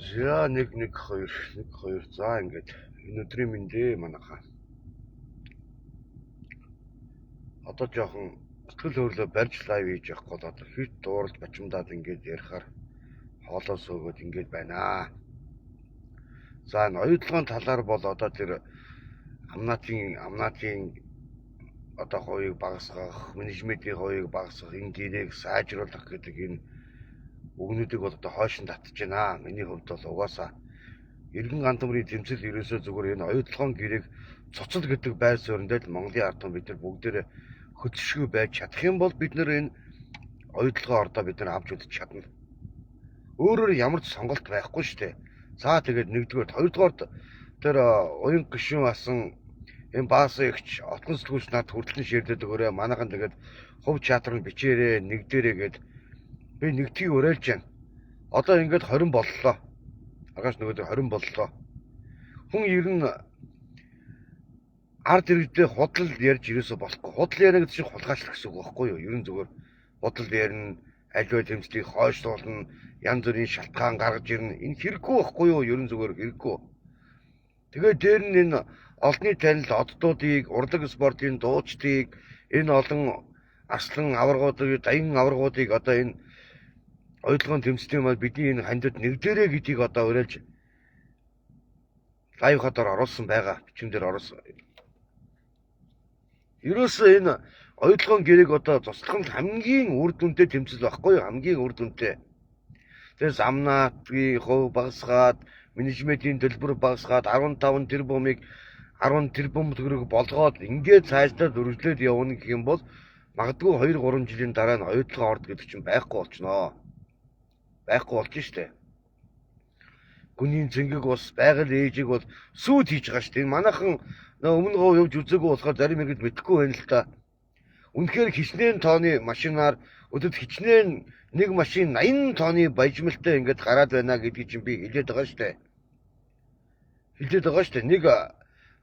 За 1-1-2 1-2 за ингээд энэ өдрийн мэндээ манайхаа. Одоо жоохон сэтгэл хөдлөлөө барьж лайв хийж явах гол одоо хит дуурал бачимдаад ингээд ярихаар хоолоо сөөгөөд ингээд байна. За энэ оюутлогын талаар бол одоо тэр амнаатын одоо хоёрыг багасгах, менежментийн хоёрыг багасгах, энэ гэрийг сайжруулах гэдэг энэ өгнүүдийг бол одоо хойшин татж байна. Миний хувьд бол угаасаа Иргэн Гандамрын тэмцэл ерөөсөө зүгээр энэ оюутлогын гэрийг цоцол гэдэг байр суурьнд л Монголын ард түмэн бид нар бүгдээрээ хөдөлшгүй байж чадах юм бол бид нар энэ оюутлогоо ордоо бид нар авч үзэж чадна. Өөрөөр ямар ч сонголт байхгүй шүү дээ. За тэгээд нэгдүгээр, хоёрдугаар тэр уян гишүүн асан энэ баасан ихч отгон сэтгүүлч над хүртэлэн ширдэд өгөөрэй. Манайхан тэгээд хувь чатар нь бичээрээ нэгдээрээ гээд би нэгдгийг уриалж байна. Одоо ингээд 20 боллоо. Агаас нөгөө 20 боллоо. Хүн ер нь ард иргэдээ худал ярьж ирээсөө болохгүй. Худал яриа гэдэг чинь хулгайчлах гэсэн үг байхгүй юу? Ер нь зүгээр худал ярина, аливаа тэмцлийг хойшлуулна, янз бүрийн шалтгаан гаргаж ирнэ. Энэ хэрэггүй байхгүй юу? Ер нь зүгээр хэрэггүй. Тэгээд дээр нь энэ олонний танил оддуудыг, урлаг спортын дуучдыг, энэ олон арслан аваргуудыг, даян аваргуудыг одоо энэ оюутлогын тэмцлийн маань бидний энэ хандад нэгдэрээ гэдгийг одоо уриалж лайв хатаар оруулсан байгаа. Бичмээр оруулсан. Ерөөсөө энэ оюутлогын гэрээг одоо туслахын хамгийн үр дүнтэй тэмцэл байхгүй юу? Хамгийн үр дүнтэй. Тэгээс амнаатгийн хувь багасгаад, менежментийн төлбөр багасгаад 15 тэрбумыг 10 тэрбум төгрөг болгоод ингээд цаашдаа дөрвөлээд явна гэх юм бол магадгүй 2-3 жилийн дараа нь оюутлогын орд гэдэг чинь байхгүй болчихноо. Байхгүй болж штэ. Гүнийн зэнгэг ус байгаль ээжийг бол сүйд хийж байгаа штэ. Энэ манайхан өмнө гоо явж үзээгүй болохоор зарим ихэд мэдэхгүй байна л та. Үнэхээр хичнээн тооны машинаар өдөрт хичнээн нэг машин 80 тонны баяжмалтай ингээд гараад байна гэдгийг чинь би хэлээд байгаа штэ. Хэлээд байгаа штэ. Нэг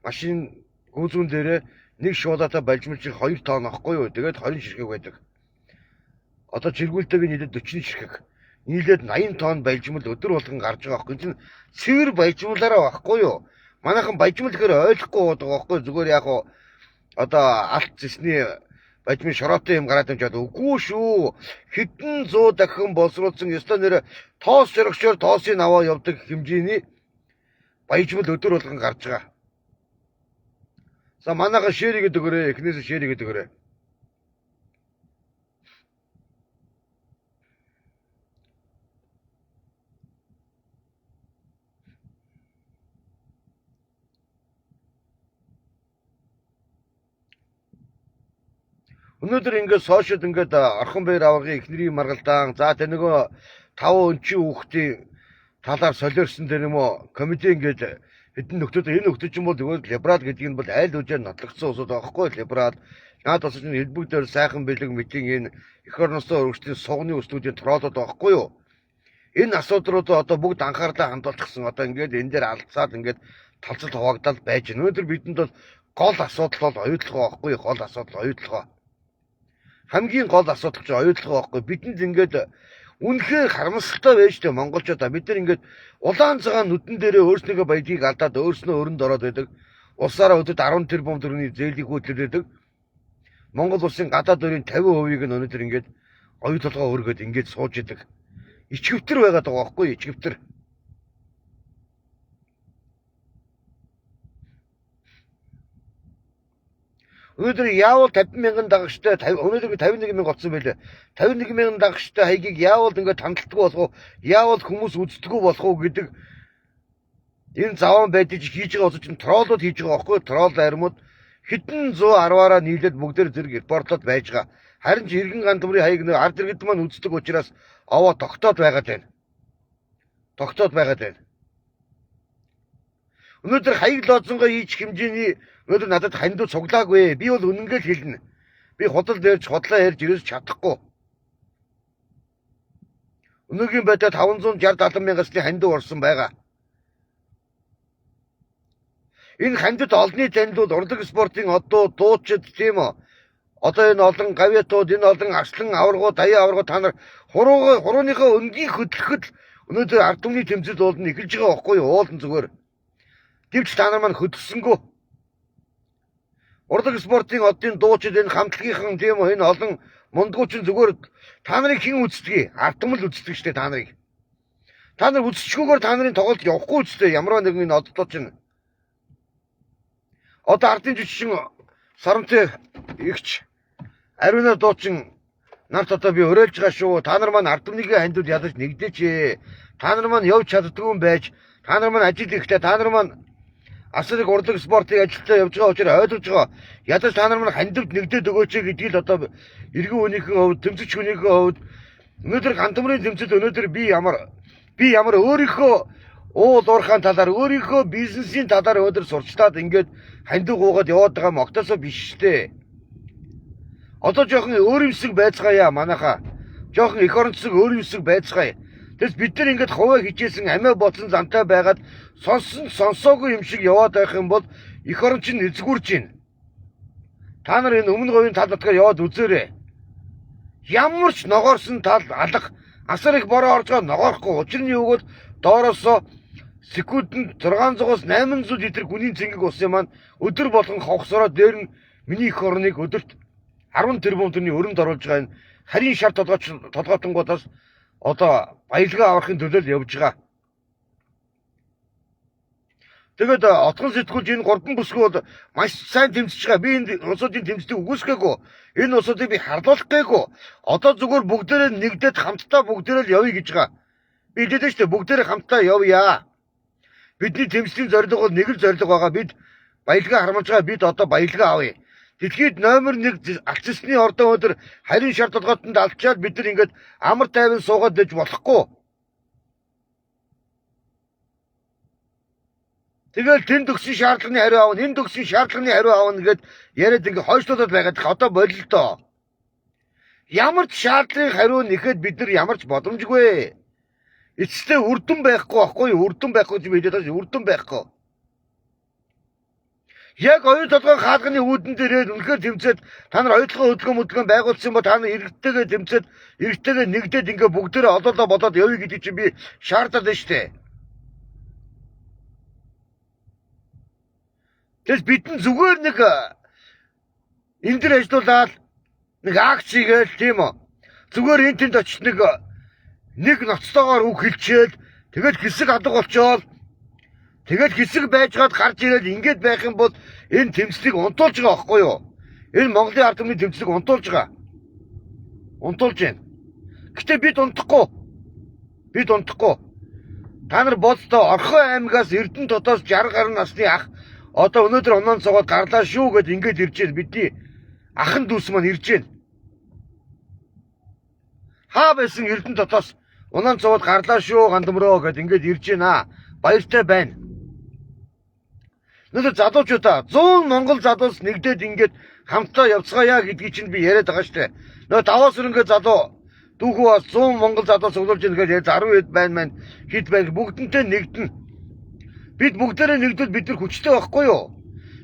машин гүйцүүн дээрээ нэг шуулаатай баяжмал чинь 2 тонн ахгүй юу? Тэгээд 20 ширхэг байдаг. Одоо чиргүүлтэйг нийлээд 40 ширхэг. Нийлээд 80 тонн баяжмал өдөр болгон гарч байгаа байхгүй. Энэ цэвэр баяжмалаараа байхгүй юу? Манайхан баяжмал гэхээр ойлгохгүй байгаа байхгүй. Зүгээр яг одоо алт зэсний баяжмал шороотой юм гараад юмчаад үгүй шүү. Хэдэн 100 дахин боловсруулсан ёстой нэр тоос жиргчээр тоосыг аваа явдаг хэмжээний баяжмал өдөр болгон гарч байгаа. За манайхан шэригэд өгөөрэй. Эхнээсээ шэригэд өгөөрэй. Өнөөдөр ингээд сошиалд ингээд орхон баяр аваргын эхнэрийн маргалдаан за тэр нөгөө 5 өнчийн хүүхдийн талаар солиорсон тэр юм уу комеди ингээд хэдэн нөхдөд энэ нөхдөд ч юм бол зүгээр либерал гэдэг нь бол айл үжээр нотлогдсон усуд байхгүй либерал наад бас энэ хэлбэгдээр сайхан бэлэг митинг энэ эх орносоо өргөжлийн сугны өслүүдийн троолоод байхгүй юу энэ асуудруудаа одоо бүгд анхаарлаа хандуулчихсан одоо ингээд энэ дээр алдсаад ингээд талцал хуваагдал байж байна. Өнөөдөр бидэнд бол гол асуудал бол оюутлогоо байхгүй гол асуудал оюутлогоо хамгийн гол асуудал чинь оюутлогоо байхгүй бидэнд ингээд үнэхээр харамсалтай байж тээ монголчуудаа бид нар ингээд улаан цагаан нүдэн дээрээ өөрснийхөө баяжийг алдаад өөрснөө өрөнд ороод байдаг. Улсаараа өдөрт 10 тэрбум төгрөгийн зээлийг хөтлөдөг. Монгол улсын гадаад өрийн 50% нь өнөөдөр ингээд оюутлогоо өргөд ингээд сууж идэг. Ичгэвтер байгаад байгаа байхгүй ичгэвтер. Өнөөдөр яавал 50,000 дагагчтай өнөөдөр 51,000 олцсон байлээ. 51,000 дагагчтай хаягийг яавал ингээд хандлтгүй болох уу? Яавал хүмүүс үздэггүй болох уу гэдэг энэ заван байдгийг хийж байгаа учраас троллууд хийж байгаа байхгүй тролл армууд хэдэн 110-аараа нийлээд бүгдээр зэрэг репортлоод байж байгаа. Харин ч Иргэн Гандамрын хаяг нэг ард иргэд маань үздэг учраас овоо тогтоод байгаад байна. Тогтоод байгаад байна. Өнөөдөр хаяг лоозонгоо хийж хэмжээний өнөөдөр надад хандуу цуглаагүй. Би бол үнэнгээл хэлнэ. Би худал дээрч худлаа ярьж ирээс чадахгүй. Өнөөгийн байдлаар 560-70 мянгасны хандуу орсон байгаа. Энэ хандад олонний танилуд урлаг спортын одоо дуучид тийм үү? Одоо энэ олон гавьятууд, энэ олон арслан аваргууд, даяа аваргууд та нар хурууныхоо өнгийг хөдлөхөд Өнөөдөр ард түмний тэмцэл уулна эхэлж байгаа байхгүй юу? Уулан зүгээр. Гэвч та нар маань хөдөлсөнгөө. Урлаг спортын одын дуучид энэ хамтлагийнхан тийм үү энэ олон мундгуучин зүгээр та нарыг хэн үздэг? Ард түмэн л үздэг штэ та нарыг. Та нар үзчихгүйгээр та нарын тоглолт явахгүй үстэй ямар нэгэн энэ оддоо чинь. Одоо ардын жижигчин Сарантай игч Ариуна дуучин нарт одоо би уриалж байгаа шүү. Та нар маань ард түмнийгээ хандууд ядаж нэгдээч ээ. Та нар маань явж чаддгүй юм байж. Та нар маань ажил ихтэй. Та нар маань асрыг урлаг спортын ажилдаа явж байгаа учраас ойлгож байгаа. Ядаж та нар маань хандивд нэгдээд өгөөч гэдгийг л одоо иргэн хүнийхэн хувьд, тэмцэж хүнийхэн хувьд өнөөдөр гантамрын тэмцэл өнөөдөр би ямар өөрийнхөө уул уурхайн талаар өөрийнхөө бизнесийн талаар өнөөдөр сурчлаад ингээд хандив гуугаад яваад байгаа юм огтосоо биш штэ. Одоо жоохон өөр юмсэг байцгаая манайхаа. Жоохон эх оронцог өөр юмсэг байцгаая. Тэс бид нар ингээд хуваа хичээсэн амиа бодсон зантай байгаад сонсоогүй юм шиг яваад байх юм бол эх орон чинь эзгүүрж байна. Та нар энэ өмнө говийн тал батгаар яваад үзээрэй. Ямар ч ногоорсон тал алга асар их бороо орж байгаа ногоорохгүй. Учир нь юу гэвэл доороосоо секундэд 600-аас 800 литр гүний цэнгэг усын маань өдөр болгон хогсороо дээр нь миний эх орныг өдөрт 10 тэрбум тонны өрөнд оруулж байгаа энэ харийн шар толгойтонгуудаас одоо баялгаа авахын төлөө явж байгаа. Тэгээд отгон сэтгүүлж энэ 3 бүсгүй бол маш сайн тэмцэж байгаа. Би энэ улсуудын тэмцэлийг үгүйсгээгүй. Энэ улсуудыг би харлуулах гээгүй. Одоо зүгээр бүгдээрээ нэгдээд хамтдаа бүгдээрээ л явъя гэж байгаа. Би хэлээд штэ бүгдээрээ хамтдаа явъя. Бидний тэмцлийн зорилго бол нэг л зорилго байгаа. Бид баялгаа харамж байгаа. Бид одоо баялгаа авъя. Дэлхийд номер 1 альцсны ордон өдөр харийн шар толгойтонд алдчаад бид нар ингээд амар тайван суугаад дэж болохгүй. Тэгэл тэнд өгсөн шаардлагын хариу аавна, энд өгсөн шаардлагын хариу аавна гэд яриад ингээ хойшлуулаад байгаад одоо болилдоо. Ямар ч шаардлагын хариу нэхэд бид нар ямар ч боломжгүй. Эцэстээ үрдэн байхгүй байхгүй юу? Үрдэн байхгүй гэж хэлээд байгаа шүү. Үрдэн байхгүй. Яг оюун толгойн хаалганы үүдэн дээрээ үнэхээр тэмцээд та нар оюутлогын хөдөлгөөн байгуулсан ба та нар иргэдтэйгээ тэмцээд иргэдтэйгээ нэгдээд ингээ бүгдээрээ олоолаа болоод явъя гэдэг чинь би шаардаад байна штэ. Тэгээс бидэн зүгээр нэг энэ дэр ажиллаулаад нэг акц хийгээл тийм үү. Зүгээр энэ тэнд очиж нэг ноцтойгоор үг хэлчихээл тэгээд хэсэг алга болчоол тэгээд хэсэг байж гад гарч ирээд ингэж байх юм бол энэ тэмцлийг унтуулж байгаа байхгүй юу? Энэ Монголын ард түмний тэмцлийг унтуулж байгаа. Унтуулж байна. Гэтэ бид унтахгүй. Бид унтахгүй. Та нар боддоо Орхон аймагаас Эрдэнэ дотоос 60 гаруй насны ах одоо өнөөдөр оноо цогоод гарлаа шүү гэд ингэж ирж байна. Бидний ахын дүүс маань ирж байна. Хаа байсан Эрдэнэ дотоос оноо цогоод гарлаа шүү гандамроо гэд ингэж ирж байна. Баяртай байна. Өнөөдөр залуучуудаа 100 Монгол залуус нэгдээд ингэж хамтдаа явцгаая гэдгийг чинь би яриад байгаа штэ. Нөгөө даваас өрөнгөө залуу дүүхүү бас 100 Монгол залуус өглөж ийн гэж 10 хэд байна хэд байна бүгдэнтэй нэгдэн. Бид бүгдээрээ нэгдвэл бид нар хүчтэй байхгүй юу?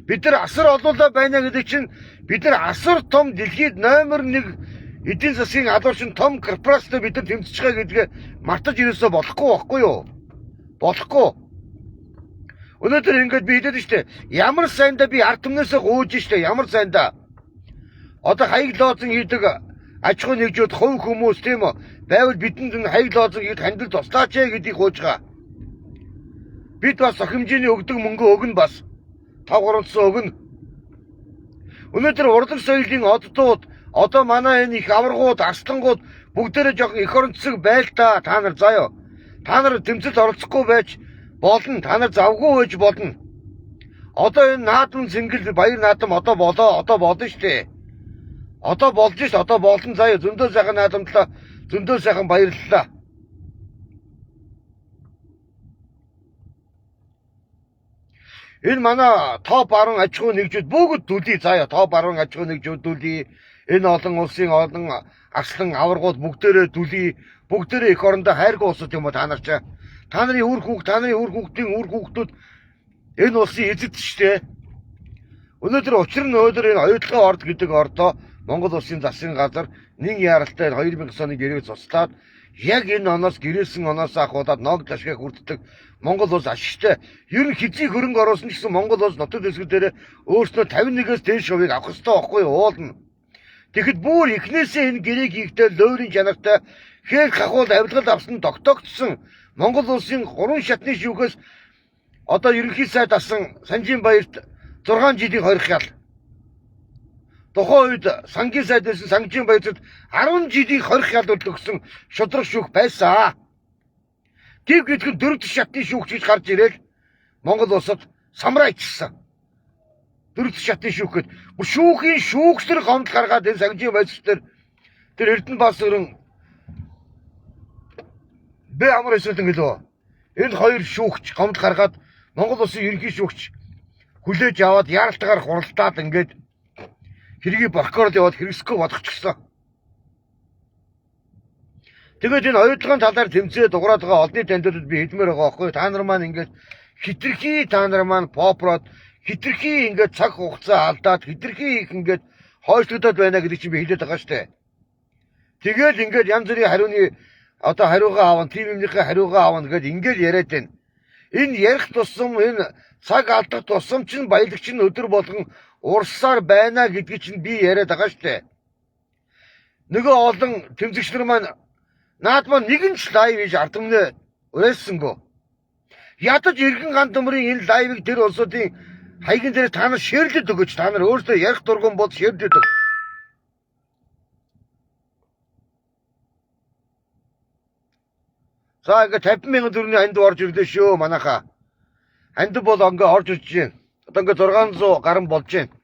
Бид нар асар олоолаа байна гэдэг чинь бид нар асар том дэлхийд номер 1 эдийн засгийн алуурчин том корпорацтай бид нар тэмцэж байгаа гэдгээ мартаж ирээсээ болохгүй байхгүй юу? Болохгүй. Өнөөдөр ингэж би хэлээд штэ ямар сайндаа би ард түмнээсээ гууж штэ ямар сайндаа. Одоо хаяг лоозон хийдэг аж ахуй нэгжүүд хувь хүмүүс тийм үү байвал бидэнд хаяг лоозон хийх хандил туслаач гэдгийг хууж байгаа. Бид бас охимжийн өгдөг мөнгө өгнө бас. Тав гуравцсан өгнө. Өнөөдөр урлаг соёлын оддууд одоо манай энэ их аваргууд, арслангууд бүгдээрээ жоохон эх оронцог байл та нар заяа. Та нар тэмцэлд оролцохгүй байж болно. Та нар завгүй байж болно. Одоо энэ наадам зингэл баяр наадам одоо болно штэ. Одоо болж штэ. Одоо болно заяа. Зөндөө сайхан наадамтлаа. Зөндөө сайхан баярлалаа. Энэ манай топ 10 аж ахуй нэгжүүд бүгд дүлий заяа. Топ 10 аж ахуй нэгжүүд дүлий. Энэ олон улсын олон арслан аваргууд бүгдээрээ дүлий. Бүгдээрээ эх орондоо хайргүй улсууд юм уу та нар ч. Та нарын үр хүүхдийн үр хүүхдүүд энэ улсын эзэд штэ. Өнөөдөр учир нь өнөөдөр энэ оюутлогын орд гэдэг ордоо Монгол улсын засгийн газар нэг яралтай 2009 оны гэрээ цуцлаад яг энэ оноос гэрээсэн оноос ахуулаад ногд ашиг хүртдэг Монгол улс ашигтай. Ер нь хизээ хөрөнгө оруулсан гэсэн Монгол улс нутаг дэвсгэрээр өөрснөө 51-ээс дээш хувийг авах хэрэгтэй байхгүй уулна. Тэгэхэд бүр эхнээсээ энэ гэрээг хийхдээ лойрын чанартай хээр хахуул авилгал авсан тогтоогдсон Монгол улсын 3 шатны шүүхээс одоо ерөнхий сайд авсан Санжийн баярт 6 жилийн хорих ял. Тухайн үед сангийн сайд байсан Санжийн баярт 10 жилийн хорих ялууд өгсөн шудраг шүүх байсан. Тэг гэхэд 4 шатны шүүгч гэж гарч ирэл Монгол улсад самраа ичсэн. 4 шатны шүүхэд шүүхийн шүүгчдэр гомдол гаргаад энэ Санжийн баярт тэр Эрдэнэбас өрн Бэ амар эсэлтэн гэлөө. Энэ хоёр шүүгч гомдол гаргаад Монгол улсын ерөнхий шүүгч хүлээж аваад яаралтайгаар хуралдаад ингээд хэргийг прокурор яваад хэрэгсэхгүй бодохчихсон. Тэгээд энэ оюутлагын талаар тэмцээд дуграад байгаа олонний танилуд би хэлмээр байгаа байхгүй. Та нар маань ингээд хитрхи та нар маань попрод хитрхи ингээд цаг хугацаа алдаад хитрхи их ингээд хойшлогдоод байна гэдэг чинь би хэлээд байгаа шүү дээ. Тэгээд ингээд янз бүрийн хариуны одоо хариугаа аван, тим юмныхаа хариугаа аван гэдээ ингээд яриад байна. Энэ ярих тусам энэ цаг алдах тусам чинь баялагч нь өдөр болгон урсаар байна гэдгийг чинь би яриад байгаа шүү дээ. Нөгөө олон тэмцэгчнэр маань наадмаа нэгэн ч лайв хийж ардамнаа урайсангүй. Ядаж иргэн ган төмрийн энэ лайвыг тэр улсуудын хаягн дээр та нар шеэрлэд өгөөч. Та нар өөрсдөө ярих дургуун бол шеэрлэд өг. За ингээ 50,000 төгрөгийн ханд орж ирлээ шүү манайхаа. Ханд бол ингээ орж ирж байна. Одоо ингээ 600 гарan болж байна.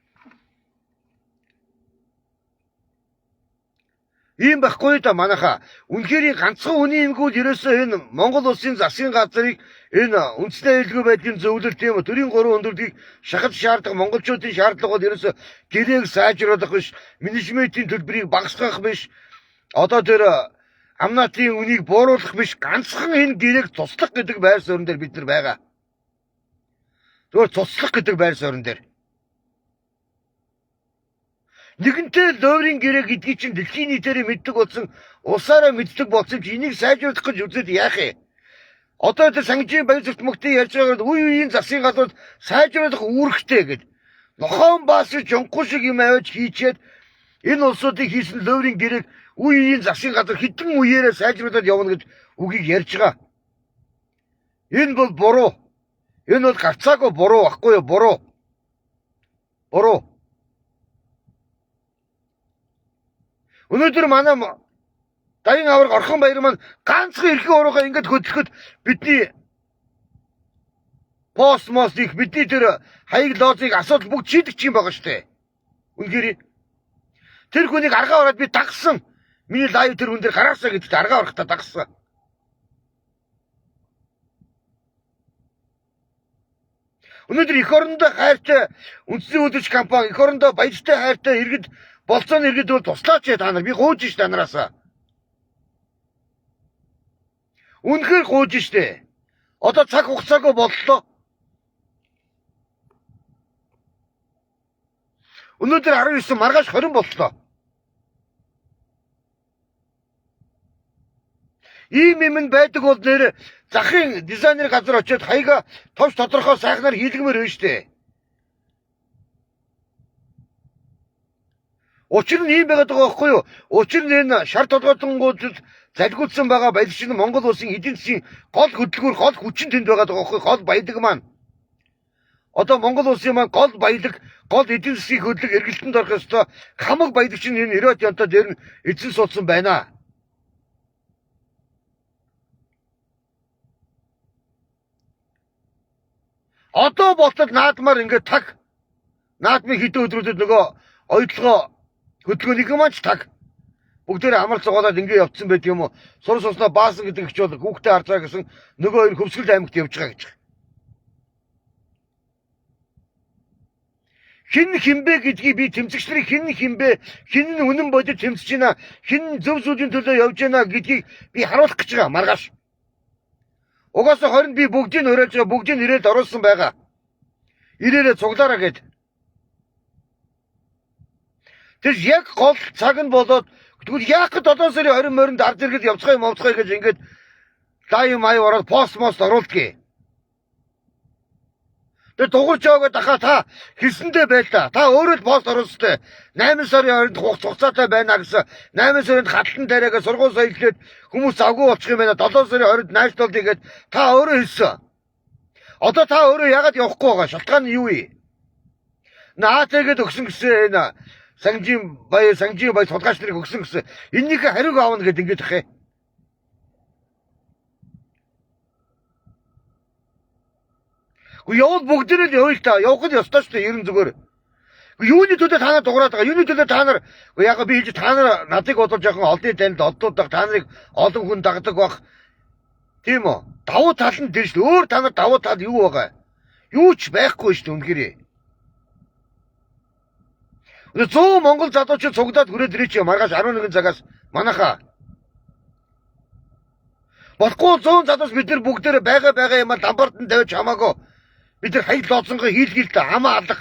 Ийм байхгүй да манайхаа. Үнэхээр ганцхан хүний юмгүүл ерөөсөө энэ Монгол улсын засгийн газрыг энэ үндэсний аюулгүй байдлын зөвлөлт тийм төрийн 3 өндөрдгийг шахаж шаардах монголчуудын шаардлага бол ерөөсөө гэрээг сайжруулах биш, менежментийн төлбөрийг багасгах биш. Одоо тэр амнаатын үнийг бууруулах биш, ганцхан энэ гэрээг туслах гэдэг байр суурин дээр бид нар байгаа. Зөвхөн туслах гэдэг байр суурин дээр. Нэгэнтээ лойрын гэрээ гэдгийг чинь дэлхийн нийтээр мэддэг болсон, улсаараа мэддэг болсон чи энийг сайжруулах гэж үзээд яах вэ? Одоо тэр Санжийн баяр зүтмөгтэй ярьж байгаагаар үе үеийн засгийн газрууд сайжруулах үүрэгтэй гэд. Нохон бас жонхоо шиг юм аваад хийчээд энэ улсуудыг хийсэн лойрын гэрээг үе үеийн засгийн газар хэдэн үеэрээ сайжруулад явна гэж үгийг ярьж байгаа. Энэ бол буруу. Энэ бол гарцаагүй буруу байхгүй юу? Буруу. Буруу. Өнөөдөр манай дайын авраг орхон баяр маань ганцхан эрхэн уруугаа ингэж хөдлөхөд бидний постмост их бидний тэр хаяг лоозыг асуудал бүгд шийдэх юм байгаа штэ. Үнэхээр тэр хүнийг аргаа ороод би дагсан. Миний лайв тэр хүн дээр гараасаа гэж аргаа орохтой дагсан. Өнөөдөр эх орондоо хайртай үндэсний үйлдвэрч компани, эх орондоо баяртай хайртай иргэд болцооны иргэд бол туслаач та нар. Би гуйж ш танараасаа. Үнэхээр гуйж штэ. Одоо цаг хугацаагүй боллоо. Өнөөдөр 19 маргааш 20 боллоо. Ийм юм байдаг бол нэр захын дизайнер газар очиод хаяга товч тодорхой сайхнаар хийлгэмээр байна штэ. Учир нь ийм байгаад байгаа байхгүй юу? Учир нь энэ шар толгойтонгуудад залгиулсан байгаа баялагч нь Монгол улсын эдийн засгийн гол хөдөлгөөр, гол хүчин тэнд байгаад байгаа байхгүй юу? Гол баялаг маань. Одоо Монгол улсын маань гол баялаг, гол эдийн засгийн хөдөлгөөр эргэлтэнд орох ёстой. Хамаг баялагч нь энэ 90-аад янтаа дээр нь эзэн суудсан байна. Одоо болтол наадмаар ингээд таг. Наадмын хэдэн өдрүүдэд нөгөө оюутлогоо хөдөлгөөнийг маань ч таг. Бүгдээр амар цугаалаад ингэ явцсан байт юм уу? Сур суснаа баасан гэдэг ч бол хүүхдээ харж байгаа гэсэн нөгөө хоёр Хөвсгөл аймагт явж байгаа гэж. Хин хинбэ гэдгийг би тэмцэгчдэрийг хин хинбэ, хин нь үнэн бодож тэмцэж байна, хин зөв зүйлийн төлөө явж байна гэдгийг би харуулах гэж байгаа маргааш. Угаасаа 20-нд би бүгдийг уриалж байгаа, бүгдийг ирээд оруулсан байгаа. Ирээрээ цуглаараа гэд. Тэр яг гол цаг нь болоод Тэгвэл яах гээд 7 сарын 20 морьнд ард иргэд явцгаая мовцгаая гэж ингээд лайв маяг ороод пост оруулдгийг. Тэгээ дугуйж яваад дахаа та хэлсэндээ байлаа. Та өөрөө л пост оруулстай. 8 сарын 20-нд хугацаатай байна гэсэн. 8 сард хаталтан тариагаа сургууль соёлгээд хүмүүс завгүй болчих юм байна. 7 сарын 20-нд наашнл тэгээд та өөрөө хэлсэн. Одоо та өөрөө яагаад явахгүй байгаа? Шалтгаан нь юу вэ? Наатэйгээд өгсөн гэсэн энэ санжийн бай судалгаач нарыг өгсөн гэсэн. Энэнийг хариуг аавна гэд ингэж ах. Гэхдээ явал бүгдээрээ л явъя л та. Явах нь ёстой шүү дээ ерэн зүгээр. Юуны төлөө та нар дуурайд байгаа? Юуны төлөө та нар яг би хэлж та нар надыг бодож яхан олдын танилд олдуудаг та нарыг олон хүн дагдаг бах. Тийм үү? Давуу тал нь тэр шүү. Өөр та нар давуу тал юу байгаа? Юу ч байхгүй шүү үнэхээр. 100 Монгол залуучууд цуглаад хүрээд ирээч маргааш 11 цагаас манайхаа. Болохгүй 100 залуус бид нар бүгдээрээ байгаа юм ламбард нь тавьж хамаагүй. Бид нар хаяг лооцсонго хийлгээл та хамаа алга.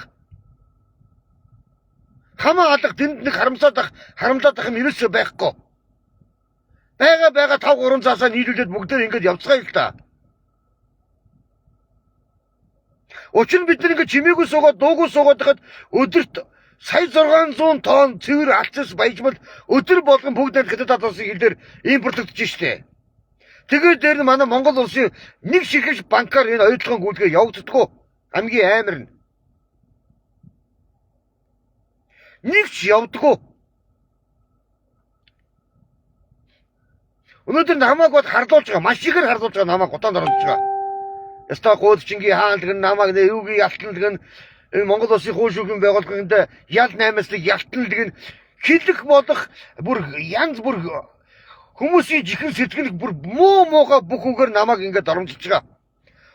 Хамаа алга тэнд нэг харамлаад ах юм ерөөсөө байхгүй. Байгаа 5 3 цаасаа нийлүүлээд бүгдээр ингэж явцгаая л та. Учир нь бид нар ингэж чимээгүй суугаад дуугүй суугаад хахад өдөрт сая 600 тонн цэвэр алцас баяжмал өдөр болгон бүгд хятад улсын хилээр импортлогдож штэ. Тэгээд дээр нь манай Монгол улсын нэг ширхэг банкар энэ оюутлогын гүйлгээ явагддаггүй. Хамгийн амар нь. Нэг ч явдаггүй. Өнөөдөр намайг бод харлуулж байгаа. Маш ихээр харлуулж байгаа намайг гутаанд оруулж байгаа. Ястаа гуйлчингийн хаалт гэн намайг нэ юугийн ялтан гэн Монгол улсын хуу шүүхийн байгууллаганд ял 8-аас ялтан гэн хилэх болох бүр янз бүр хүмүүсийн жихэн сэтгэл бүр муухай бүх үгээр намайг ингээд оромжилж байгаа.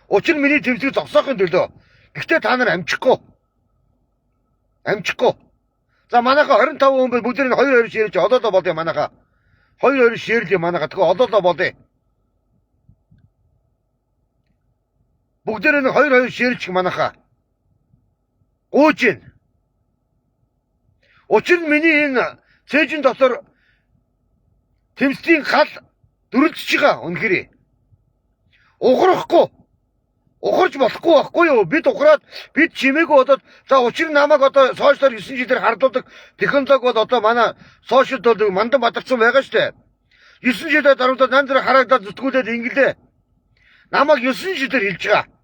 Учир нь миний тэмцээг зогсоохын төлөө. Гэхдээ та нар амжихгүй. За манайхаа 25 хүн бүгд нь 2-2 ширэж одоодоо болъё манайхаа. 2-2 ширлээ манайхаа. Тэгэхээр одоодоо болъё. Бүгдээр нь 2-2 ширж манайхаа. Гууж ийн. Учир нь миний энэ цээжин дотор тэмцлийн гал дөрөлдөж байгаа үнэхээр. Ухрахгүй. Ухарч болохгүй байхгүй юу? Бид ухраад бид чимээгүй бодоод за учир нь намайг одоо сошиалор 9 жилээр хардуулдаг технологи бол одоо манай сошиалд бол мандан бадарсан байгаа штэ. 9 жилээр дарамтад нан дээр харагдаад зүтгүүлээд ингэлээ. Намайг 9 жилээр хэлж байгаа.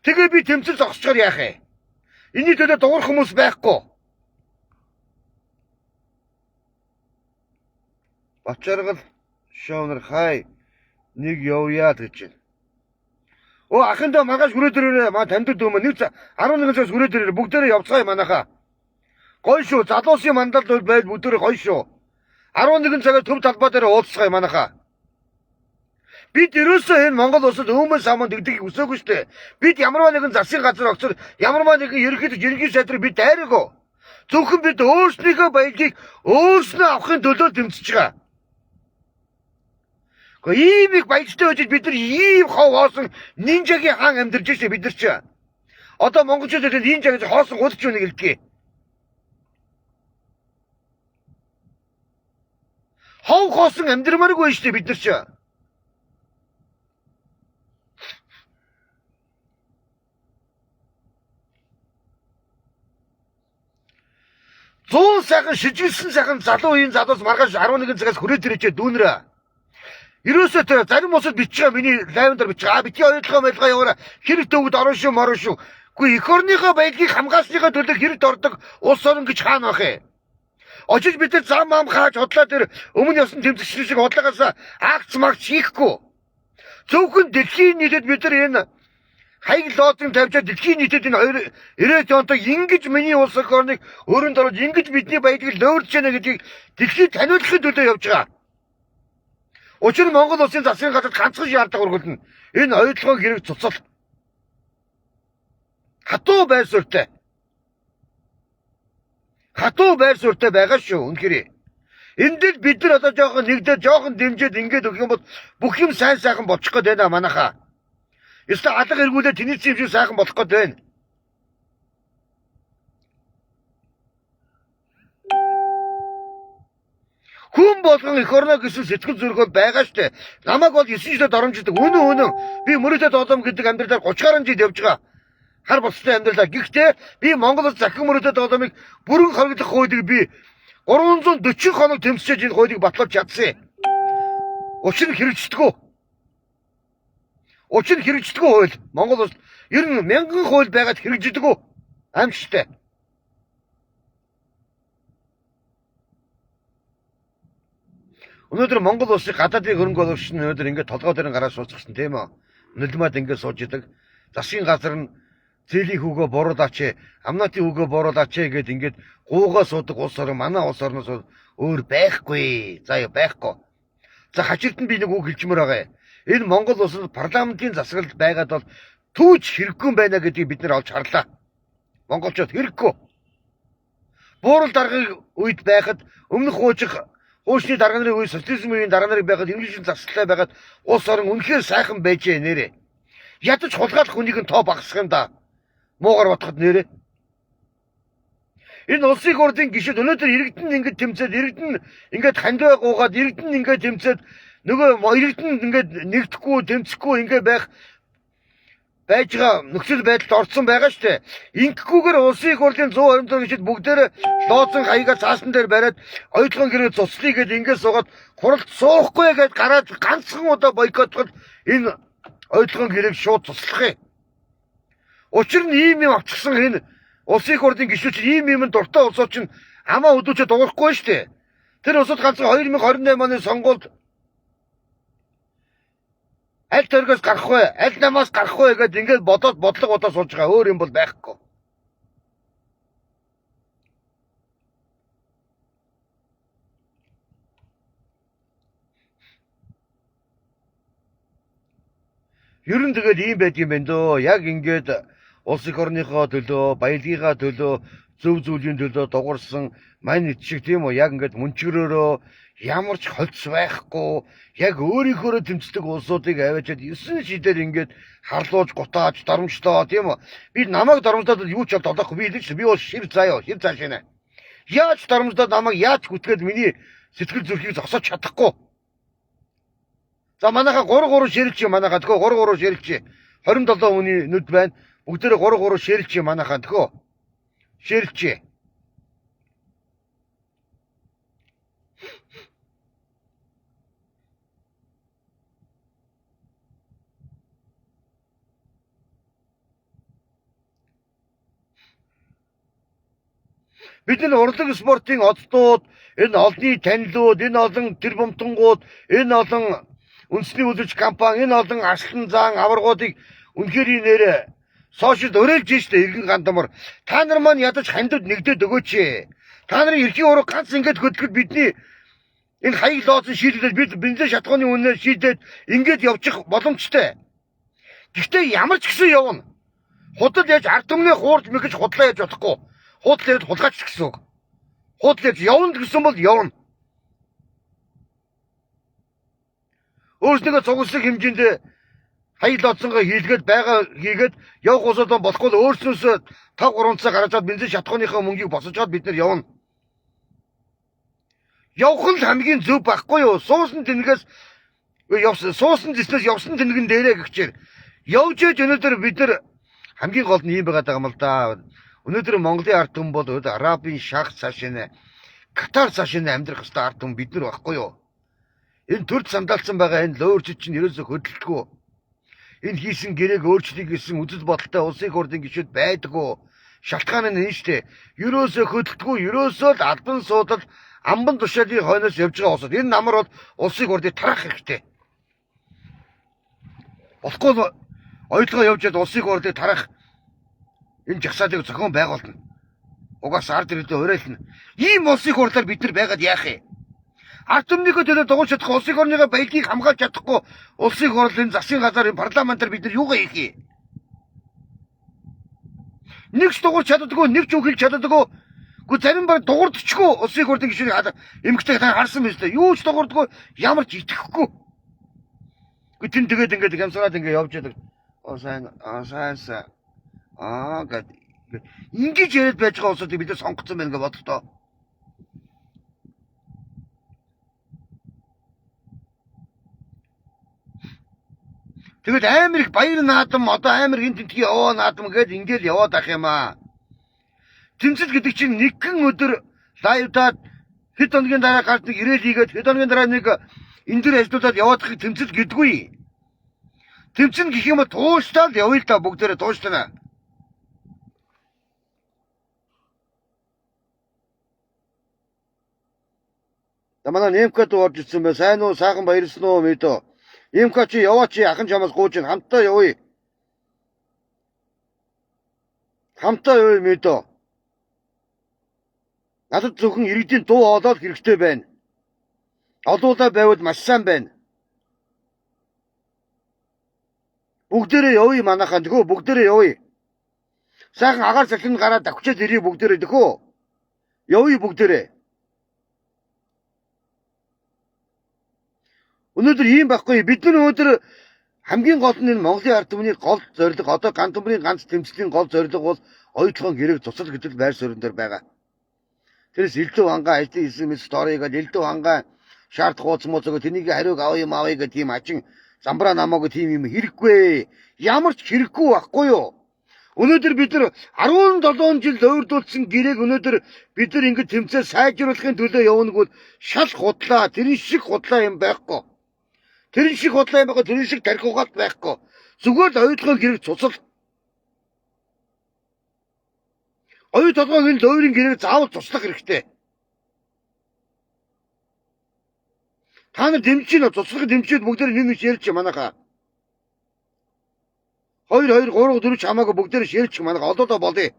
Тэгээ би тэмцэл зогсчоор яах вэ? Энийний төлөө дуурах хүмүүс байхгүй. Бачаргал шоунер хай нэг явъя гэж байна. Оо ахындаа маргааш хүрээд ирээрээ маа танд дөөмө нэг 11 цагаас хүрээд ирээрээ бүгдээрээ явцгаая манайхаа. Гоё шүү. Залуусын мандал байл бүгдээрээ гоё шүү. 11 цагаас төв талбай дээр уулзцгаая манайхаа. Бид ерөөсөө энэ Монгол улсад өөмөө саманд дэгдэх үсээгүй штэ. Бид ямарваа нэгэн засгийн газар огцор ямарваа нэгэн ерөнхий сайдрыг бид дайраагүй. Зөвхөн бид өөрснийхөө баялагийг өөрснөө авахын төлөө тэмцэж байгаа. Гэхдээ ийм их баяжтай байж бид нар ийм хов хоосон нинжагийн хаан амьдарч штэ бид нар ч. Одоо монголчууд энэ нинжа гэж хоосон гудч үнийг хэлдэг. Хов хоосон амьдрмааргүй штэ бид нар ч. 100 сайхан шижилсэн сайхан залуу үеийн залуус маргааш 11 цагаас хүрээд ирээч дүүнрээ. Ерөөсөө тэр зарим усад бичиж байгаа миний лайвнаар бичиж байгаа. Бити ойлгоо яваараа хэрэг төвд орно шүү морно шүү. Үгүй эх орныхоо байдлыг хамгаалсныхаа төлөө хэрэгт ордог улс орн гэж хаана байх вэ? Очиж бид нар зам ам хааж хотлоо тэр өмнө явсан тэмцэгчдийн шиг хотлоогоос акц магц хийхгүй. Зөвхөн дэлхийн нийтэд бид нар энэ хаяг лоодын тавьчаад дэлхийн нийтэд энэ 90 онтой ингэж миний улс орныг өрөнд оруулж ингэж бидний баялагийг лөөрж яана гэдгийг дэлхийд таниулахын төлөө явж байгаа. Учир нь Монгол улсын засгийн газарт ганцхан шаардлага өргөлдөн. Энэ оюутлогын хэрэг цуцал. Хатуу байр суурьтай. Хатуу байр суурьтай байгаа шүү үнэхээр. Энд дээр бид нар одоо жоохон нэгдээд жоохон дэмжиж ингэж өгөх юм бол бүх юм сайн сайхан болчих гээд байна манайхаа. Эсвэл алга эргүүлээ тэний юм шиг сайхан болох гээд байна. Хүн болгон эх орно гэсэн сэтгэл зүрх бол байгаа штэ. Намайг бол 9 жилд оромждаг. Үнэн. Би мөрөдөд одом гэдэг амьдралаар 30 гаруй жил явж байгаа. Хар болцтой амьдралаа. Гэхдээ би Монголд захин мөрөдөд одомыг бүрэн хоригдох хуулийг би 340 хоног тэмцэж энэ хуулийг батлуулж чадсан. Учир нь хэрэгждэггүй. Хууль. Монгол улс ер нь мянган хууль байгаад хэрэгждэггүй. Амжтай. Өнөөдөр Монгол улсыг гадаадын хөрөнгө оруулагч нь өнөөдөр ингээд толгой дээр гараад сууцсан тийм үү? Нулимаад ингээд сууж идэг. Засгийн газар нь зээлийн хүүгөө буруулаач, амнаатын хүүгөө буруулаач гэд ингээд гуугаа суудаг улс орн манай улс орноос өөр байхгүй. За байхгүй. За хажирд нь би нэг үг хэлжмээр байгаа. Энэ Монгол улсад парламентын засаглалд байгаад бол түүж хэрэггүй байна гэдгийг бид нар олж харлаа. Монголчууд хэрэггүй. Буурал даргын үед байхад өмнөх хуучны дарга нарын үе социализмын дарга нарыг байгаад инглишийн засаглалаа байгаад улс орн үнэхээр сайхан байж нэрээ. Ядаж хулгайлах хүнийг нь тоо багасгах юм да. Муугар бодоход нэрээ. Энэ улсын хурлын гишүүд өнөөдөр иргэдэн ингэж тэмцээд иргэдэн ингэж хандвай гуугаад иргэдэн ингэж тэмцээд нөгөө иргэдэн ингэж нэгдэхгүй тэмцэхгүй ингэ байж байгаа нөхцөл байдалд орсон байгаа штэ. Ингэхгүйгээр улсын хурлын 124 гишүүд бүгдээрээ лооцсон хаягаа цаасан дээр бариад ойлгон гэрээ цуцлыг гээд ингэ суугаад хуралд суухгүй гээд гараад ганцхан удаа бойкоттоход энэ ойлгон гэрээг шууд цуслах юм. Учир нь ийм юм авчихсан энэ улсын хурлын гишүүд чинь ийм дуртай улсууд чинь амаа өдөөчөд дуурахгүй штэ. Тэр улсууд ганцхан 2028 оны сонгуульд аль төргөөс гарах вэ? Аль намаас гарах вэ гэдээ ингээд бодлого бодоод сууж байгаа. Өөр юм бол байхгүй. Ер нь тэгээд ийм байд юм байна дөө. Яг ингээд улс эх орныхоо төлөө, баялагийнхаа төлөө, зөв зүйлийн төлөө дугуурсан мань шиг тийм үү? Яг ингээд мөнчгөрөөрөө ямар ч холц байхгүй яг өөрийнхөө тэмцдэг улсуудыг аваачаад 9 шидээр ингээд харлуулж гутааж дарамжлоо тийм үү би намайг дарамжлаад юу ч болоохгүй би хэлж би бол шир цааш нэ яаж дарамжлаад намайг яаж гүтгээд миний сэтгэл зүрхийг зогсоож чадахгүй за манайха 3 ширэлч манайха тгөө 3 ширэлч 27 хүний нүд байна бүгдээрээ 3 ширэлч манайха тгөө ширэлч бид энэ урлаг спортын оддууд, энэ олонний танилууд, энэ олон тэр бомтонгууд, энэ олон үндэсний үйлдвэрч компани, энэ олон ашлан заан аваргуудыг үнэхээр нэрээ сошиалд өрөөлж штэ иргэн гандамар. Та нар маань ядаж хандууд нэгдээд өгөөч. Та нарын эрхийн ураг ганц ингэж хөдөлгөд бидний энэ хаяг лооцсон шийдэлд бид бензин шатхууны үнээр шийдээд ингэж явчих боломжтой. Гэхдээ ямар ч гэсэн явна. Худал яаж ард түмний хуурж мэгэж худлаа яаж бодохгүй. Худал яаж хулгаач гэсэн үг. Худал яаж явна гэсэн бол явна. Өөрснийгөө цугласан хэмжээнд хаяг лооцсонгаа хийлгээд байгаа хийгээд явах усудаа болохгүй л өөрснөөсөө 5-3 цаг гараад бензин шатхууныхаа мөнгийг босож чад бид нар явна. Явах нь хамгийн зөв байхгүй юу? Суусан тэнэгээс суусан дэснээс явсан тэнэгэн дээрээ гихчээр явж ээж өнөөдөр бид нар хамгийн гол нь юм байгаад байгаа юм л да. Өнөөдөр Монголын ард түмэн бол Арабын шах цааш нэ Катар цааш нэ амьдрах хэвээр ард түмэн бид нар байхгүй юу? Энэ төрд сандалсан байгаа энэ лөөрчид чинь ерөөсө хөдөлтгөө. Энэ хийсэн гэрээг өөрчлөе гэсэн үзэл бодолтой улсын хурлын гишүүд байдаггүй. Шалтгаан нь энэ штэ. Ерөөсө хөдөлтгөө, ерөөсөө л албан суудал амбан тушаалын хойноос явж байгаа улсууд. Энэ намар бол улсын хурлыг тарах хэрэгтэй. Болохгүй ойлгоо явж чад улсын хурлыг тарах энэ жагсаалыг зохион байгуулна. Угаасаа ард ирээдүйд уриална. Ийм улсын хурлаар бид нар байгаад яах юм? Ард түмнийхөө төлөө дугуйж чадахгүй улсын орныхоо баялагийг хамгаалж чадахгүй улсын хурлын засгийн газарын парламентаар бид нар юугаа хийх юм? Нэгч дугуйж чаддаггүй, нэгч үхэлж чаддаггүй. Гэхдээ зарим баг дугуйдчихгүй улсын хурлын гишүүнийг эмгтэй харсан мэт л юу ч дугуйдаггүй, ямар ч итгэхгүй. Гэтэн тэгээд ингээд гямсгаад ингээд явж яадаг. Сайн гэд ингэж яриад байж байгаа улсуудыг бид сонгоцсон байна гэж бодлоо. Тэгэл амар их баяр наадам одоо амар хин тентгийн яваа наадам гэдээ ингээл яваад ах юм аа. Тэмцэл гэдэг чинь нэгэн өдөр лайвдаад хэд хоногийн дараа гарч нэг ирээл хийгээд хэд хоногийн дараа нэг энэ төр ажлуудад яваадахыг тэмцэл гэдэггүй. Тэмцэн гэх юм тууштай л явъя л да бүгдээрээ тууштай. Тамана немкад орж ирсэн бай. Сайн уу, сайхан баярлсан уу мэдөө. Немкад чи яваач ахын чамаас гууж хамтаа явъя. Хамтаа явъя мэдөө. Надад зөвхөн иргэдийн дуу хоолой хэрэгтэй байна. Олуулаа байвал маш сайн байна. Бүгдээрээ явъя манайхаа төхөө бүгдээрээ явъя. Сайхан агаар салхинд гараад давчаад ирээ бүгдээрээ төхөө. Явъя бүгдээрээ. Өнөөдөр ийм байхгүй. Бид нар өнөөдөр хамгийн гол нь Монголын ард түмний гол зорилго одоо ганц төмрийн ганц тэмцлийн гол зорилго бол оюутлогын гэрэг цуцал гэдэг байр суурин дээр байгаа. Тэрс элдв хангаа ажлын хэлсэн сторийг элдв хангаа шаард хууц моцог тэнийг хариуг авъя маавъя гэх тийм ачин замбраа намаагүй тийм юм хэрэггүй. Ямар ч хэрэггүй байхгүй юу? Өнөөдөр бид нар 17 жил ойрдуулсан гэрээг өнөөдөр бид нар ингэ тэмцээ сайжруулахын төлөө явнаггүй шал худлаа. Тэр шиг худлаа юм байхгүй. Тэр шиг худлаа юм байгаа. Тэр шиг тарих угаалт байхгүй. Зүгээр л оюутлогын гэрэг цуцал. Оюу толгойн лойрын гэрэг заавал туслах хэрэгтэй. Та нар дэмжиж туслах дэмжиж бүгдээр нэг ширч манайхаа. 2 2 3 4 хамаагүй бүгдээр ширч манайхаа олоодоо болъё.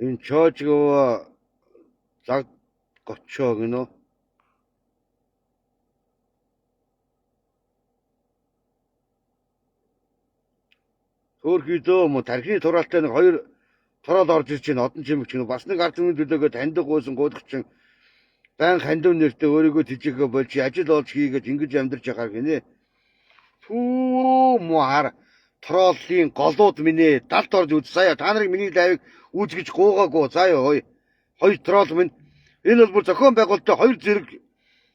Энэ чоожгоо заг гочоо гинөө. Хөөрхийдөө мо тархины тураалтай нэг 2 тураал орж ирж байна. Одон чимэг чинь бас нэг ард түмний төлөөгөө таньдаг гойсон гудагчин байн хандив нэртэй өөрийгөө тижээгөө болж ажил олж хийгээд ингэж амьдарч байгаа гинэ. Фүү муар троллын голууд минь далд орж үз. Заяа та нарыг миний лайвыг үзгэж гуугаагүй. Заяа ой. 2 тролл минь энэ бол бүр зохион байгуулалттай 2 зэрэг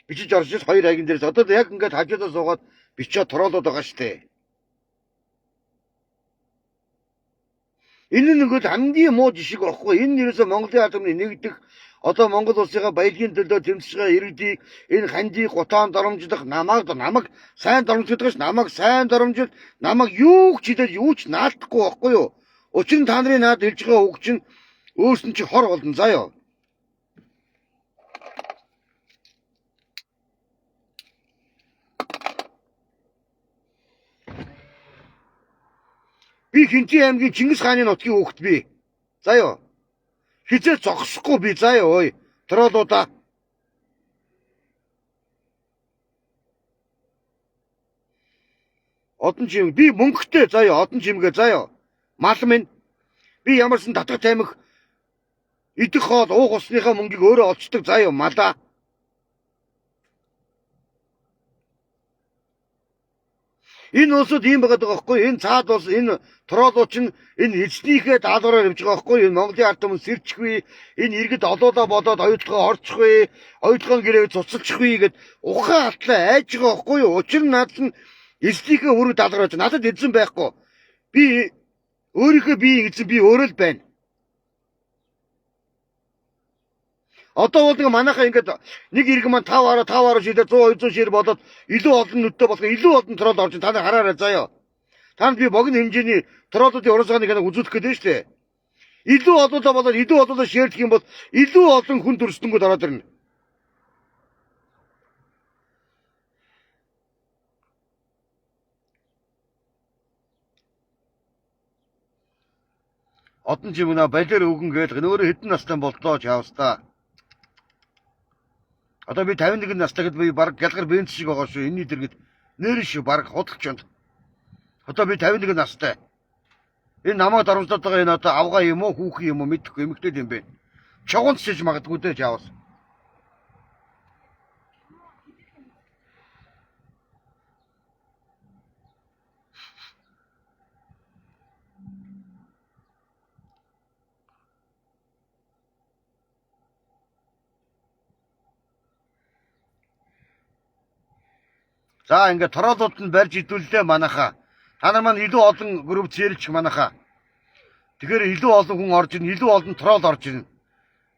бичиж орж ир 2 хаягн дээрээс одоо яг ингээд хажуудаа суугаад бичиж троллоод байгаа штэ. Энэ нэг хамгийн муу жишг байхгүй. Энэ нэрээс Монголын ард түмний нэгдэх одоо Монгол улсынхаа баялагын төлөө тэмцэж байгаа иргэдийг энэ хандийг гутаан доромжлох намайг сайн доромжлох ш намайг сайн доромжил намайг юу ч хэлээд юу ч наалдахгүй байхгүй юу? Учир нь та нарын наад хэлж байгаа үг чинь өөрсөн чи хор болно заяа. Би Хинти аймгийн Чингис хааны нутгийн хүүхэд би. Заяа. Хизээ зогсохгүй би заяа ой. Троллуудаа. Одон чим би мөнгөтэй заяа одон чимгээ заяа. Мал минь би ямарсан татгах таймх идэх хоол уух усныхаа мөнгийг өөрөө олцдог заяа малаа. Энэ улсууд ийм байгаа байхгүй. Энэ цаад улс энэ троллууд чинь энэ эзнийхээ даалгавраар явж байгаа байхгүй. Энэ Монголын ард түмэн сэрчихвээ. Энэ иргэд олоолаа болоод оюутлогоо орчихвээ. Оюутлогын гэрээг цуцалчихвээ гэд ухаан алтлаа айж байгаа байхгүй юу? Учир нь наад нь эзнийхээ хөрөг даалгавраар надад эзэн байхгүй. Би өөрийнхөө бие эзэн би өөрөө л байна. Одоо бол нэг манайхаа ингээд нэг иргэн маань 5 араа шидэ 100 200 шир болоод илүү олон нүдтэй болох илүү олон трол орж та нар хараарай заяа. Танд би богино хэмжээний троллуудын урагшааны хянаг үзүүлэх гэдэг нь шүү дээ. Илүү олоолаа болоод илүү олоолаа ширлэх юм бол илүү олон хүн төрсдөнгөд ороод ирнэ. Одон чимнэ балер өгөн гээд өөрөө хэдэн настай боллоо чаавстаа. Одоо би 51 настай гэд би баг гялгар бенз шиг байгаа шүү. Энэний дэргэд нэр шиг баг худалчанд. Одоо би 51 настай. Энэ намайг дарамжлаад байгаа энэ одоо авгаа юм уу хүүхэн юм уу мэдэхгүй эмэгтэй юм бэ. чогоонч хийж магадгүй дээ жаавал. За ингээд тороолууд нь барьж идүүллээ манайхаа. Та нар маань илүү олон групп зээлчих манайхаа. Тэгэхээр илүү олон хүн орж ийн, илүү олон троол орж ийн.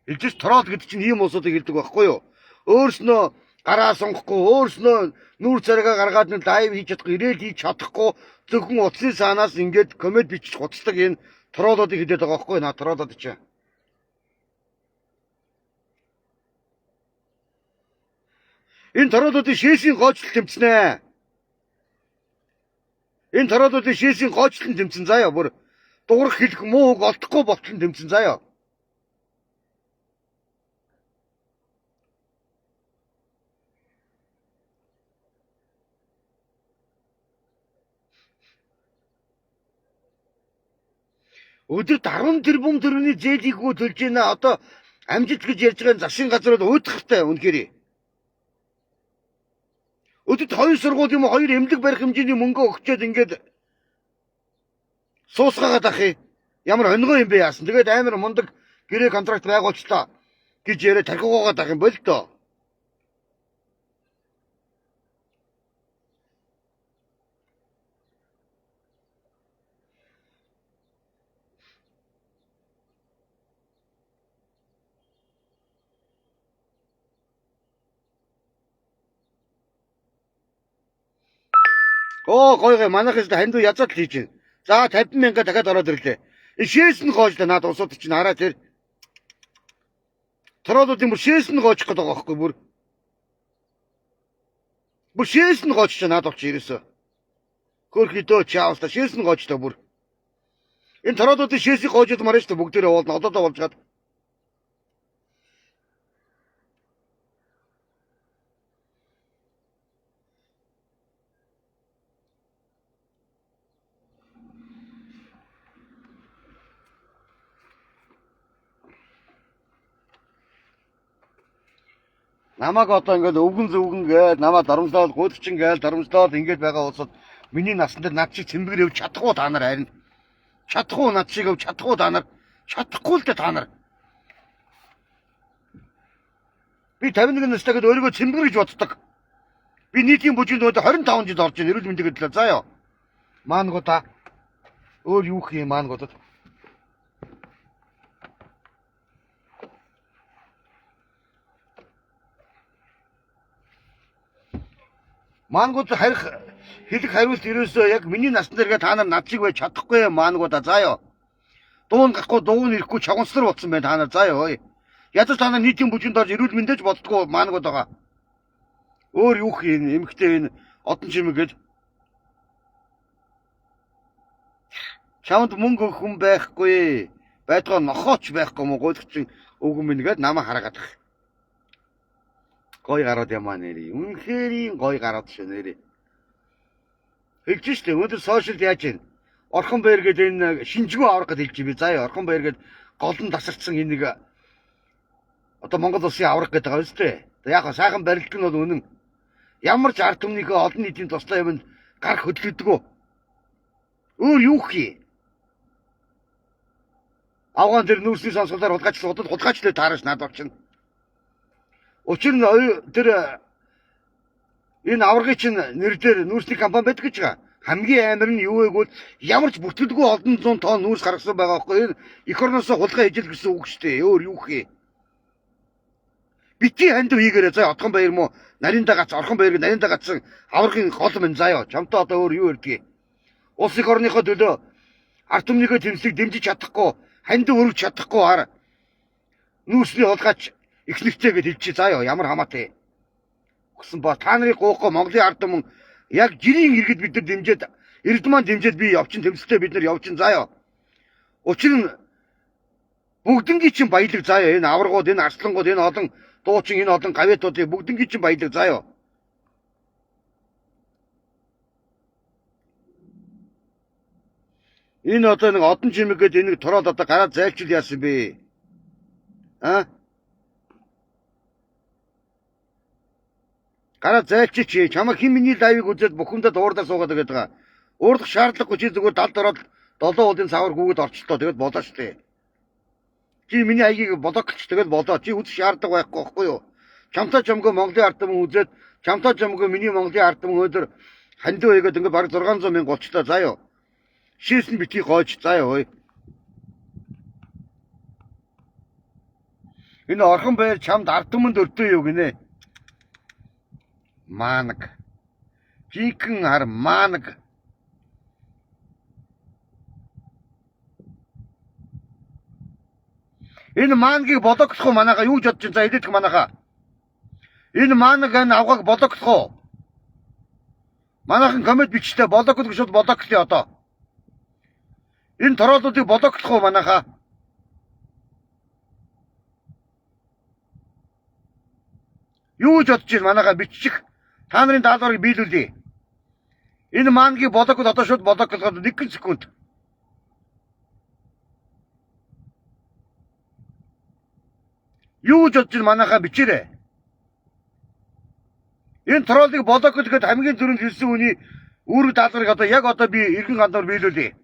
Илжиж троол гэдэг чинь ийм улсуудыг хэлдэг байхгүй юу? Өөрснөө гараа сонгохгүй, өөрснөө нүүр царайгаа гаргаад нэг лайв хийж чадахгүй, ирээл хийж чадахгүй, зөвхөн утасны саанаас ингээд коммент бичиж хуцдаг энэ троолуудыг хэлээд байгаа байхгүй юу? Наа троолууд чинь. Энэ тороолуудын шээсийн гоочлол тэмцэнэ. Энэ тороолуудын шээсийн гоочлол тэмцэн заяа бүр дуурах хэлэх муу үг олдохгүй болтол тэмцэн заяа. Өдөрт 10 тэрбум төгрөгийн зээлийгөө төлж байна. Одоо амжилт гэж ярьж байгаа засгийн газар бол уйдахтай үнэхээр. Өдөрт 2 сургууль юм 2 эмнэлэг барих хэмжээний мөнгө өгчөөд ингээд суусгаагаад ах юм. Ямар онгой юм бэ яасан. Тэгээд амар мундаг гэрээ контракт байгуулчлаа гэж яриа тархиугаад ах юм бол тоо. Оо гоё манайхаас хандуу язаад л хийж байна. За 50 мянга дахиад ороод ирлээ. Шээс нь гоож та наад усууд чинь хараа тэр. Тороолуудын бүр шээс нь гоожих гэдэг байгаа байхгүй бүр. Бүр шээс нь гоож чаа наад болчих ерөөсөө. Хөрхидөө чаавс та шээс нь гоож та бүр. Энэ тороолуудын шээсийг гоожод марж та бүгдээрээ уулна одоодоо болж гад. Намаг одоо ингээд өвгөн зөвгөн гээл намаа дарамжлаад гуйдчин гээл дарамжлаад ингээд байгаа улсад миний насан дээр над шиг цэмбэр явж чадахгүй та нар харин чадахгүй над шиг явж чадахгүй та нар чадахгүй л та нар би 51 настай гэдээ өөрийгөө цэмбэр гэж боддог. Би нийтийн бүжинд 25 жил орж ийн эрүүл мэндийн төлөө заа ёо. Маангуудаа өөр юу хий маангуудад Маангууд харих хэлэх хариулт ерөөсөө яг миний насны дээргээ та нар над шиг байж чадахгүй маангуудаа заа ёо. Дуун гахгүй дуун ирэхгүй чагонцлор болсон байна та нар заа ёо. Ядаж та нар нийтийн бүжинд орж эрүүл мэндэж боддгоо маангууд байгаа. Өөр юу хий эмхтэй энэ одон чимэгэд чамд мөнгө өгөх хүн байхгүй. Байтгаа нохооч байхгүй мó гуйлгчин өгөн минь гээд намаа хараагаад тах. Гой гараад ямаа нэрий. Үнэхээр гой гараад шээ нэрий. Хэлж штэ өнөөдөр сошиалд яаж вэ? Орхон баяр гэдэг энэ шинжгүй аврах гэж хэлж би заяа орхон баяр гэдэг голон тасарсан энэ нэг одоо Монгол улсын аврах гэдэг байгаа үстэй. Яг сайхан барилт нь бол үнэн. Ямар ч ард түмнийхээ олон нийтийн туслах юмд гар хөдлөгдөгөө. Өөр юу хий? Авгаан дээр нүүрсний сонсголоор хулгайчлаа таарч надад чинь. Учир нь тэр энэ аврагын чинь нэр дээр нүүрсний компани байдаг гэж байгаа. Хамгийн амар нь юу вэ гэвэл ямар ч бүтгэлгүй олон зуун тонн нүүрс гаргасан байгаа байхгүй. Энэ эх орноос хулгай ижил гэсэн үг шүү дээ. Өөр юу хий? Бити хандив хийгээрээ заа Отгон баяр мó нарийнда гац орхон баярыг нарийнда гацсан аврагын гол мэн заяа. Чамтай одоо өөр юу ярьдгийг. Улс эх орныхоо төлөө ард түмнийхөө тэмцлийг дэмжиж чадахгүй, хандив өргөж чадахгүй хар. Нүүрсний хулгайч их нэгтэй гэж хэлчих заяа ямар хамаатай. Гэсэн ба та нарыг гоохгүй Монголын ард түмэн яг жирийн иргэд бид нар дэмжиж эрдман дэмжиж би явчин тэмцэлтэй бид нар явчин заяа. Учир нь бүгднгийн чинь баялаг заяа энэ аврагууд энэ арслангууд энэ олон дуучин энэ олон гавьяатуудыг бүгднгийн чинь баялаг заяа. Энэ одоо нэг одон чимэг гэдэг энийг тороол одоо гараад зайлчил яасан бэ? Аа? Гараа зайлчиж чамаа хэн миний лайвыг үзээд бухимдад уурдаар суугаад байгаа даа. Уурлах шаардлагагүй чи зүгээр далд ороод 7 уулын савар гүгэд орчлоо. Тэгэд болоо штэ. Чи миний аягийг блоклч тэгэл болоо. Чи үзэх шаардлага байхгүй байхгүй юу? Чамтай чамгүй Монголын ард түмэн үзээд чамтай чамгүй миний Монголын ард түмэн өдөр хандив байгаад ингээ баг 600 мянга болчлоо заа юу. Шийсэн битгий гооч заа юу. Энэ орхон байр чамд ард түмэнд өртөө юу гинэ. Маанаг. Жинхэнэ ар маанаг. Энэ маангийг блоклох уу манайха юу ч бодож чинь за хэлээдэх манайха. Энэ маанаг энэ авгааг блоклох уу? Манайхан коммент бичтэй блоклох шууд блоклоё одоо. Энэ тороолуудыг блоклох уу манайха? Юу ч бодож чинь манайха биччих. Та нарын даалгаврыг биелүүлье. Энэ маангийг блоклоход одоо шууд блоклоход 1 секунд. Юу ч бодож чинь манайха бичээрэй. Энэ троллыг блоклоход хамгийн түрүүнд хэлсэн хүний үүрэг даалгаврыг одоо яг одоо би эргэн гандар биелүүлье.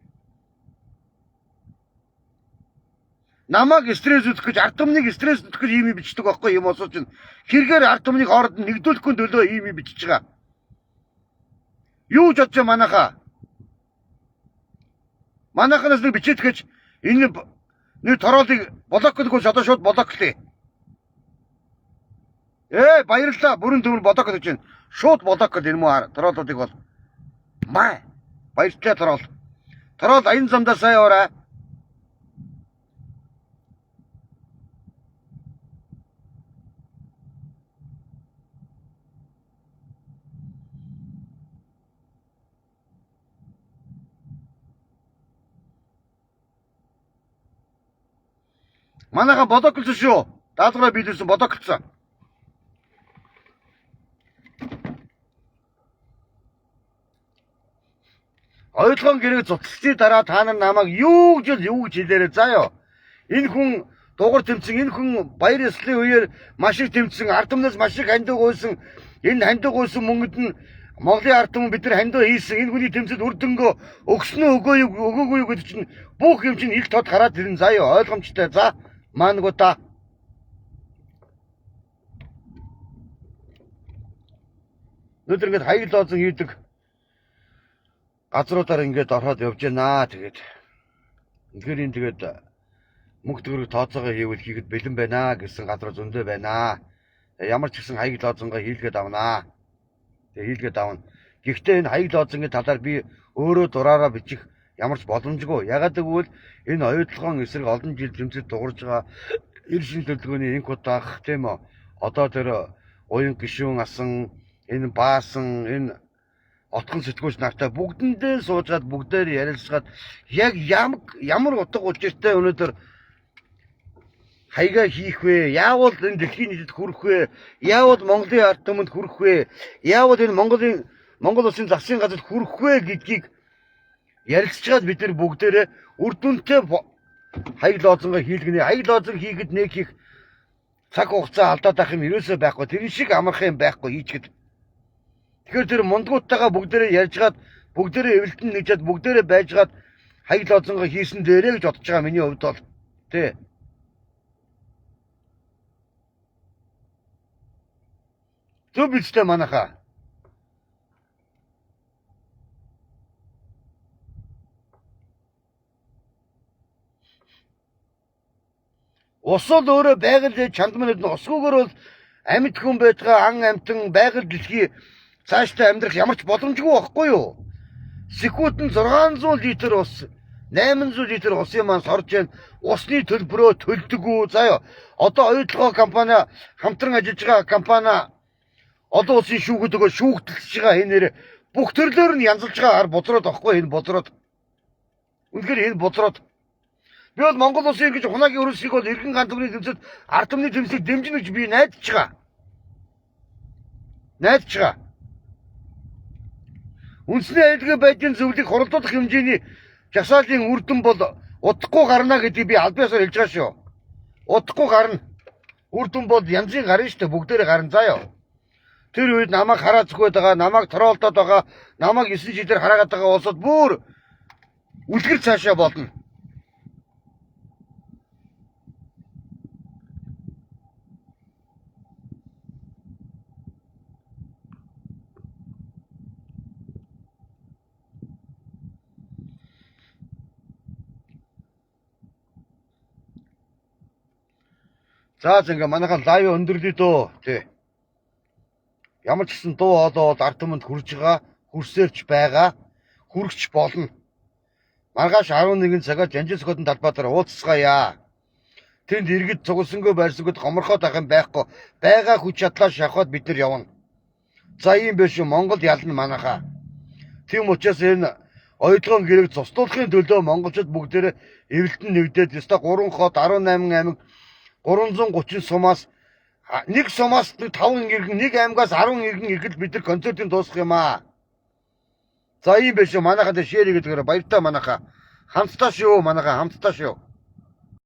Намайг стресс үзэх гэж ард түмнийг стресс үзэх гэж ийм бичдэг байхгүй юм осоо чинь хэрэгээр ард түмнийг хооронд нэгдүүлэхгүй төлөө ийм бичиж байгаа. Юу ч бодож манайха. Манайханаас нэг бичээд гэж энэ нэг троллыг блоклоход одоо шууд блоклоё. Баярлалаа. Бүрэн төмөр блоклож байна. Шууд блоклох энэ муу троллуудыг бол. Маа. Баярлалаа тролл. Тролл аян замдаа сайн ороо. Манайха блоклсон шүү. Даалгавраа биелүүлсэн блоклсон. Ойлгоон гэрээ цуцлсны дараа та нар намайг юу гэж хэлээрэй заа юу. Энэ хүн дугар тэмцэн, энэ хүн баяр ёслолын үеэр маш их тэмцэн, ард түмнээс маш их хандив гуйсан. Энэ хандив гуйсан мөнгөд нь Монголын ард түмэн бид нар хандив хийсэн. Энэ хүний тэмцэд үр дүнгөө өгснөө өгөөгүй юу гэдэг чинь бүх юм чинь их тод гараад ирнэ заа юу. Ойлгомжтой. За маангуудаа. Өнөөдөр ингэж хаяг лоозон хийдэг газруудаар ингээд ороод явж байна. Тэгээд үнэхээр энэ тэгээд мөнгө төгрөг тооцоогоо хийвэл хийхэд бэлэн байна гэсэн газар зөндөө байна. Ямар ч гэсэн хаяг лоозонгоо хийлгээд авнаа. Тэгээд хийлгээд авна. Гэхдээ энэ хаяг лоозонгийн талаар би өөрөө дураараа бичих ямар ч боломжгүй. Ягаад гэвэл энэ оюутлогын эсрэг олон жил тэмцэл дуурж байгаа эр шин төлөвлөгөөний инк удаах тийм үү. Одоо тэр уян гишүүн асан, энэ баасан, энэ отхон сэтгүүлч нартай бүгдэндээ суужгаад бүгдээр ярилцгаад яг ямар утга учиртай өнөөдөр хаягаа хийх вэ? Яавал энэ дэлхийн нийтэд хүрэх вэ? Яавал Монголын ард түмэнд хүрэх вэ? Яавал энэ Монгол улсын засгийн газарт хүрэх вэ гэдгийг ярилцчихад бид нар бүгдээрээ үр дүнтэй хаяг лоозонгоо хийлгэнэ. Хаяг лоозон хийхэд нэг их цаг хугацаа алдаад байх юм ерөөсөө байхгүй. Тэр шиг амархан юм байхгүй хийчихэд. Тэгэхээр тэр мундгуудтайгаа бүгдээрээ ярьжгаад бүгдээрээ эвэлтэн нэгжээд бүгдээрээ байжгаад хаяг лоозонгоо хийсэн дээрээ гэж бодож байгаа миний хувьд бол тий. Зөв бичтэй манайха. Усал өөрөө байгаль чанд минут усгүйгээр бол амьд хүн байтгаа ан амтан байгаль дэлхий цаашдаа амьдрах ямар ч боломжгүй байхгүй юу? Секундэд 600 литр ус, 800 литр усын маань сорж байна. Усны төлбөрөө төлдөггүй. Заа юу. Одоо оюутлогоо компани хамтран ажиллаж байгаа компани олон улсын шүүгүүдөө шүүгдэлж байгаа хэнээр бүх төрлөөр нь янзалж байгаа ар бузраад байхгүй энэ бузраад. Үнэхээр энэ бузраад. Би бол Монгол улсын гэж хунагийн өрөөсийг бол эргэн ганц түмний тэмцэлд ард түмний тэмцэлийг дэмжинэ гэж би найдаж байгаа. Найдаж байгаа. Үндэсний аюулгүй байдлын зөвлөлийг хуралдуулах хэмжээний жагсаалын үр дүн бол удахгүй гарна гэдгийг би аль биесээр хэлж байгаа шүү. Удахгүй гарна. Үр дүн бол янзын гарна шүү дээ. Бүгдээрээ гарна заяа. Тэр үед намайг хараад зүгөөд байгаа, намайг троллдоод байгаа, намайг 9 жилээр хараагаад байгаа улсад бүр үлгэр цаашаа болно. За ингээ манайхаа лайв өндөрлөе дөө тий. Ямар ч гэсэн дуу хоолой ард түмэнд хүрж байгаа, хүрсээрч байгаа, хүрч болно. Маргааш 11 цагаар Жанжинсготын талбайтаар уулзцгаая. Тэнд иргэд цугласангүй байрсангууд гоморхоод байх юм байхгүй. Байгаа хүч чадлаа шахаад бид нар явна. За ийм биш үү, Монгол ялна манайхаа. Тийм учраас энэ оюутгын гэрээг цуслуулахын төлөө монголчууд бүгдээрээ эвлэлтэн нэгдээд ёстой 3 хот 18 аймаг 330 сумаас нэг сумаас 5 иргэн нэг аймагаас 10 иргэн иргэд бид нар концертын дуусгах юм аа. За ийм биш үү, манайхаа шеэр хийгээд баяртай манайхаа. Хамтдаа шүү, манайхаа хамтдаа шүү.